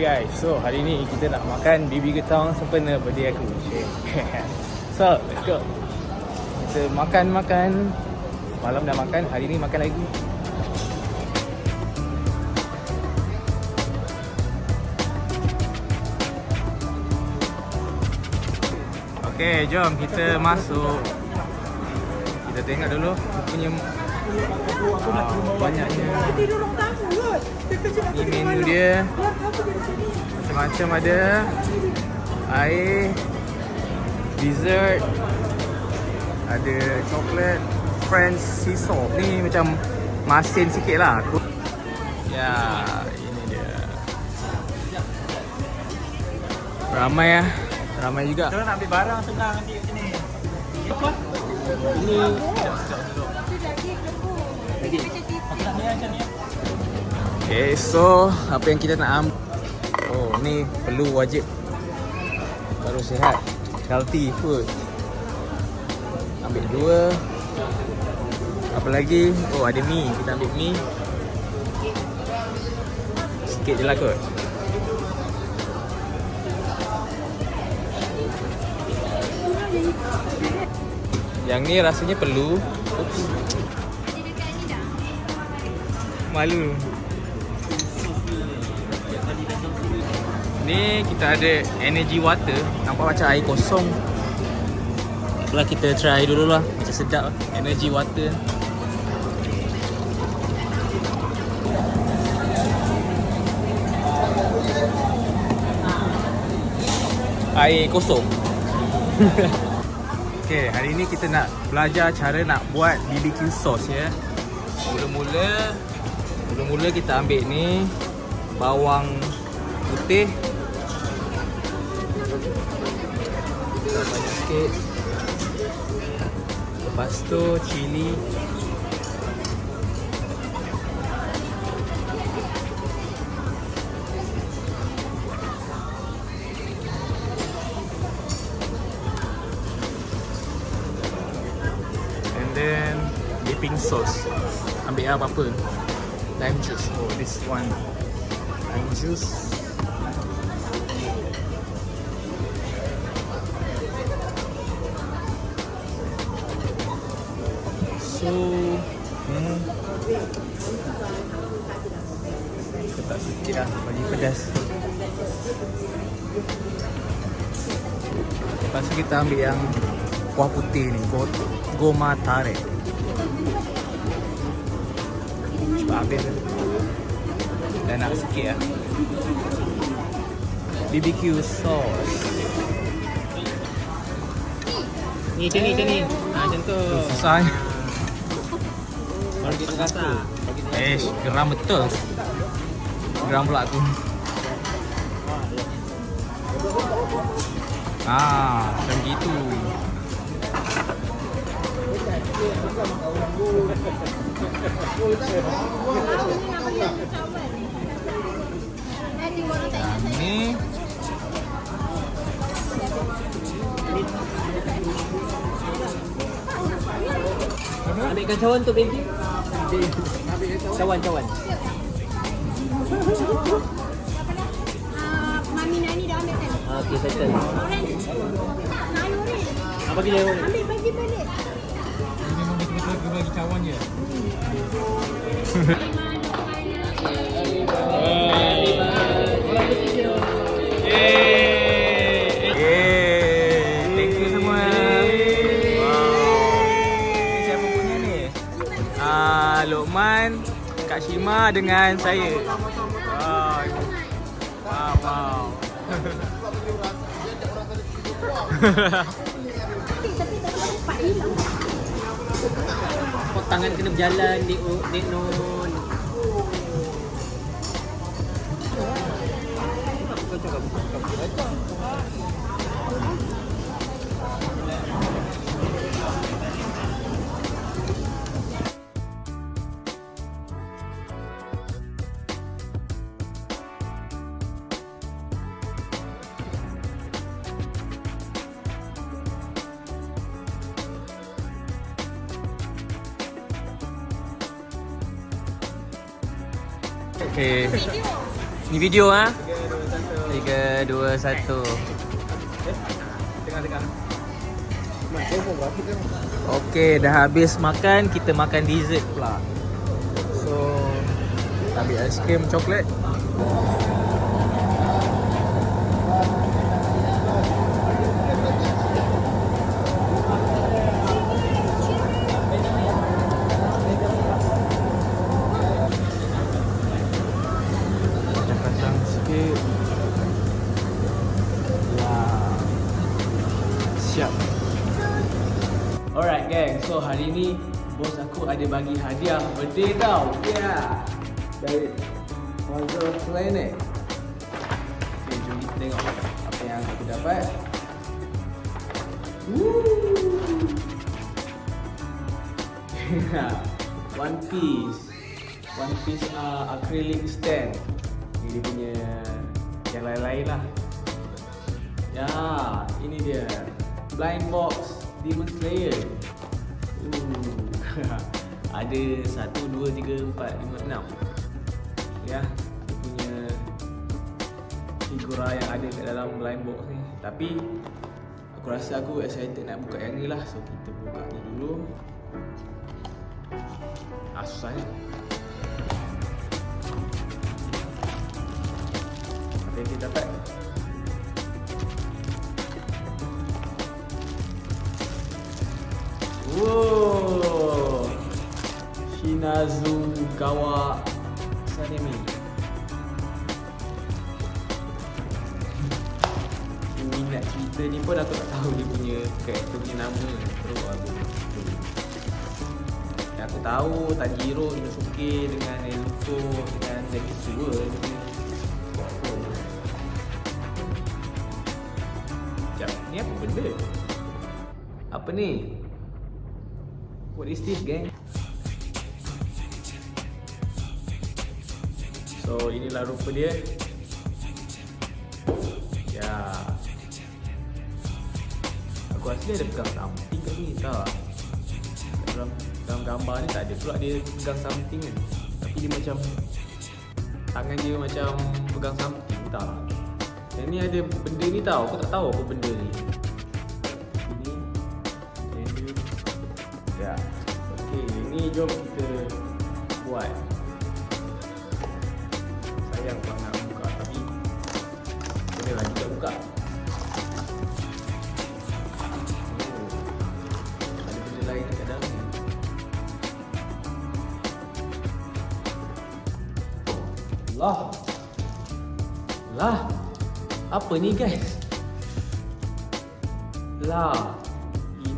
guys, so hari ni kita nak makan BB Getong sempena birthday aku. So, let's go. Kita makan. Malam dah makan, hari ni makan lagi. Okay, jom kita masuk. Kita tengok dulu punya banyaknya. Ni menu dia. Macam-macam ada. Air, dessert, ada coklat, French sea salt. Ni macam masin sikit lah. Ya, ini dia. Ramai lah. Ramai juga. Kita nak ambil barang senang nanti kat sini. Apa? Ini lagi. Aku nak ni macam ni. Okay, so apa yang kita nak ambil? Oh, ni perlu wajib. Baru sihat. Healthy food. Ambil 2. Apa lagi? Oh, ada mi. Kita ambil mi. Sikit je lah kot. Yang ni rasanya perlu. Oops. Malu. Ni kita ada energy water. Nampak macam air kosong. Itulah kita try dulu lah. Macam sedap lah. Energy water. Air kosong. Okay, hari ni kita nak belajar cara nak buat BBQ sauce ya. Mula-mula kita ambil ni bawang putih. Banyak sikit. Lepas tu cili. Then dipping sauce. Ambil apa-apa. Lime juice. Oh, this one. Lime juice. So, letak sikit lah bagi pedas. Lepas tu kita ambil yang kuah putih ni, goma tare. Cepat habis dah. Dah nak sikit lah. BBQ sauce. Ni macam ni. Macam tu. Susah ni. Baru kita rasa. Geram betul. Geram pula aku. Macam gitu. Ni ambilkan cawan tu baby. Cawan. Mami Nani dah ambil kan? Okey, settle. Orange. Nak orange. Apa gila orange? Ambil bagi balik. Ini memang kita bagi cawan je. Thank you semua. Ni siapa punya ni? Lokman, Kak Shima dengan saya. Wow. Kau tangan kena berjalan Dek Non. Okay. Ni video ah. 3, 2, 1. Tengah-tengah. Okey, dah habis makan, kita makan dessert pula. So, kita ambil aiskrim coklat. Kacang sikit. Wah. Siap. Alright gang, so hari ni bos aku ada bagi hadiah birthday tau. Yeah. Dari Mother Planet. Okay, jom kita tengok apa yang aku dapat. Woo. One Piece acrylic stand. Ini dia punya yang lain-lain lah. Ya, ini dia blind box Demon Slayer. Ada 1, 2, 3, 4, 5, 6. Ya, dia punya figura yang ada kat dalam blind box ni. Tapi aku rasa aku excited nak buka yang ni lah. So kita buka ni dulu. Susahnya. Apa yang kita dapat? Wow, Shinazugawa Sanemi. Minat cerita ni pun aku tak tahu dia punya karakter punya nama. Terus aku. Yang aku tahu Tanjiro, Inosuke dengan Nezuko dengan Zetsuo. Sekejap, ni apa benda? Apa ni? What is this, gang? So, inilah rupa dia. Ya. Aku rasa dia ada pegang something kat ni, tahu tak? Dalam gambar ni tak ada pula dia pegang something kan. Tapi dia macam tangan dia macam pegang something, tahu tak? Dan ni ada benda ni tahu, aku tak tahu apa benda ni. Ya. Okey, ni jom kita buat. Sayang kalau nak buka tapi kena lagi kita buka. Ada benda lain kat dalam ni. Lah. Apa ni guys? Lah.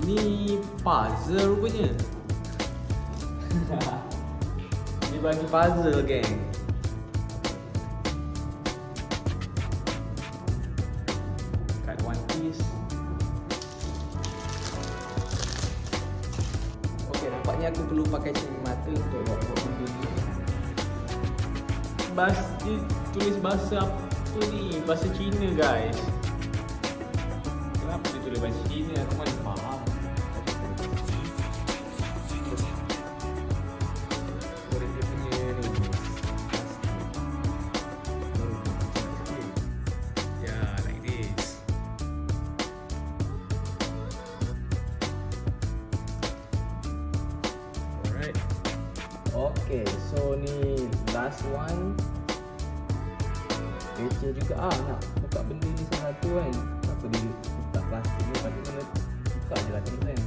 Ini puzzle rupanya. Dia bagi puzzle, geng. Kat One Piece. Okey, nampaknya aku perlu pakai cermin mata untuk buat benda ni. Dia tulis bahasa apa ni? Bahasa Cina, guys. Kenapa dia tulis bahasa Cina? Aku mana faham. Okay, so ni last one. Beca juga nak buka benda ni satu kan. Apa dia letak plastik ni pada mana buka je lah teman-teman.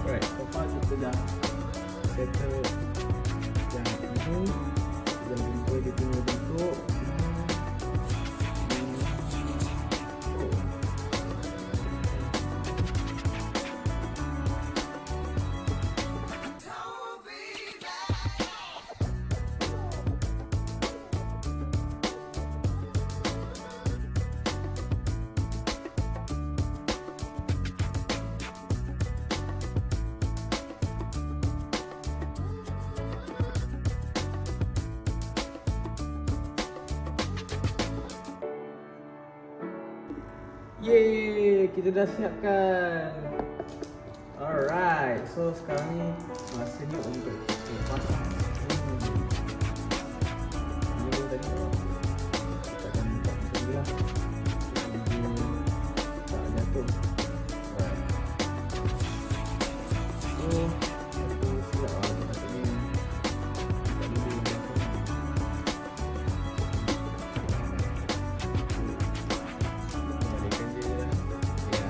Alright, so far kita dah settle yang ini. Kita jumpa dia punya bentuk. Yeay, kita dah siapkan Alright, so sekarang ni masanya untuk pasang. Ini tadi kita akan buka macam ni lah. Tak jatuh. Alright. So, aku silap lah. Maksudnya tak dulu yang jatuh. Kembalikan je lah. Ya.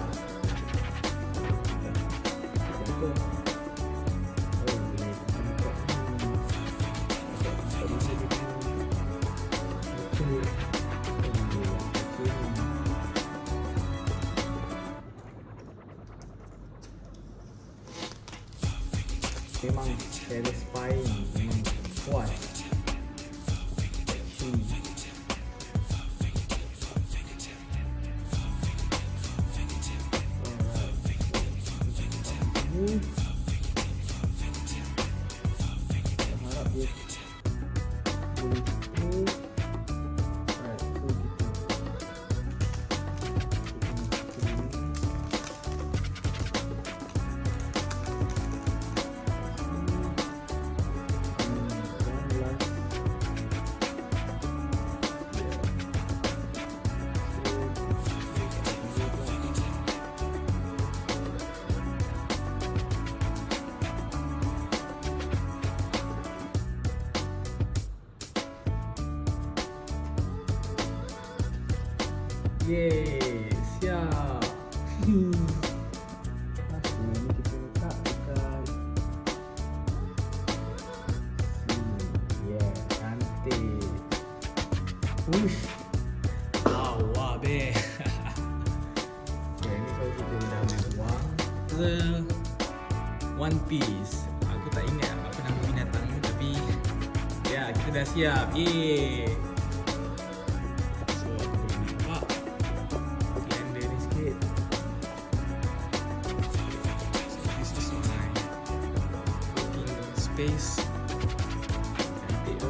Jatuh. Oh, boleh buka. Tak bisa dia punya. Memang satisfying, memang puas. Harap dia boleh smooth. Alright, so kita Yeay, siap. Lepas ni kita letak dekat sini. Yeah, cantik. Uish. Wah, be. Okay, ni kalau kita dah boleh buang ke One Piece. Aku tak ingat apa nama binatang ni, tapi ya, kita dah siap. Yeay. Space. Cantik tu.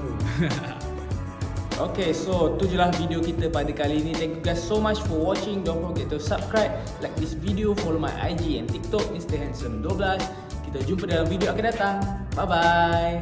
Okay, so tu je lah video kita pada kali ni. Thank you guys so much for watching. Don't forget to subscribe, like this video, follow my IG and TikTok Mr. Handsome 12. Kita jumpa dalam video akan datang. Bye bye.